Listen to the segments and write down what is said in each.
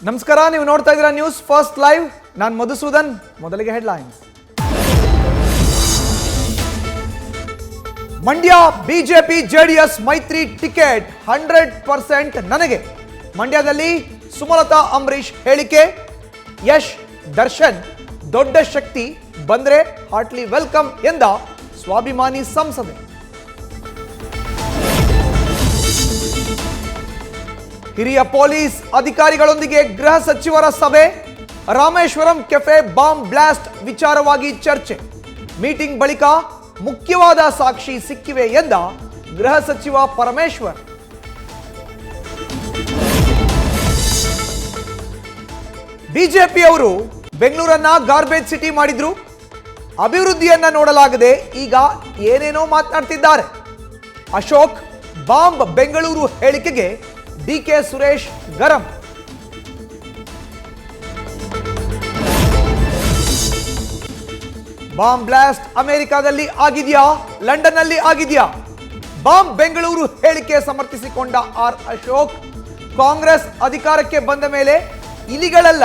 ನಮಸ್ಕಾರ, ನೀವು ನೋಡ್ತಾ ಇದ್ದೀರಾ ನ್ಯೂಸ್ ಫಸ್ಟ್ ಲೈವ್. ನಾನು ಮಧುಸೂದನ್. ಮೊದಲಿಗೆ ಹೆಡ್ಲೈನ್ಸ್. ಮಂಡ್ಯ ಬಿಜೆಪಿ ಜೆಡಿಎಸ್ ಮೈತ್ರಿ ಟಿಕೆಟ್ 100% ನನಗೆ. ಮಂಡ್ಯದಲ್ಲಿ ಸುಮಲತಾ ಅಂಬರೀಶ್ ಹೇಳಿಕೆ. ಯಶ್ ದರ್ಶನ್ ದೊಡ್ಡ ಶಕ್ತಿ ಬಂದ್ರೆ ಹಾರ್ಟ್ಲಿ ವೆಲ್ಕಮ್ ಎಂದ ಸ್ವಾಭಿಮಾನಿ ಸಂಸದೆ. ಹಿರಿಯ ಪೊಲೀಸ್ ಅಧಿಕಾರಿಗಳೊಂದಿಗೆ ಗೃಹ ಸಚಿವರ ಸಭೆ. ರಾಮೇಶ್ವರಂ ಕೆಫೆ ಬಾಂಬ್ ಬ್ಲಾಸ್ಟ್ ವಿಚಾರವಾಗಿ ಚರ್ಚೆ. ಮೀಟಿಂಗ್ ಬಳಿಕ ಮುಖ್ಯವಾದ ಸಾಕ್ಷಿ ಸಿಕ್ಕಿವೆ ಎಂದ ಗೃಹ ಸಚಿವ ಪರಮೇಶ್ವರ್. ಬಿಜೆಪಿಯವರು ಬೆಂಗಳೂರನ್ನ ಗಾರ್ಬೇಜ್ ಸಿಟಿ ಮಾಡಿದ್ರು. ಅಭಿವೃದ್ಧಿಯನ್ನ ನೋಡಲಾಗದೆ ಈಗ ಏನೇನೋ ಮಾತನಾಡ್ತಿದ್ದಾರೆ. ಅಶೋಕ್ ಬಾಂಬ್ ಬೆಂಗಳೂರು ಹೇಳಿಕೆಗೆ ಡಿಕೆ ಸುರೇಶ್ ಗರಂ. ಬಾಂಬ್ ಬ್ಲಾಸ್ಟ್ ಅಮೆರಿಕಾದಲ್ಲಿ ಆಗಿದೆಯಾ, ಲಂಡನ್ನಲ್ಲಿ ಆಗಿದೆಯಾ? ಬಾಂಬ್ ಬೆಂಗಳೂರು ಹೇಳಿಕೆ ಸಮರ್ಥಿಸಿಕೊಂಡ ಆರ್ ಅಶೋಕ್, ಕಾಂಗ್ರೆಸ್ ಅಧಿಕಾರಕ್ಕೆ ಬಂದ ಮೇಲೆ ಇಲಿಗಳೆಲ್ಲ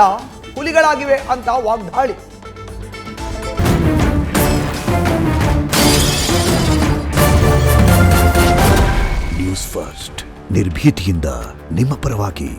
ಹುಲಿಗಳಾಗಿವೆ ಅಂತ ವಾಗ್ದಾಳಿ. ನ್ಯೂಸ್ ಫಸ್ಟ್, ನಿರ್ಭೀತಿಯಿಂದ ನಿಮ್ಮ ಪರವಾಗಿ.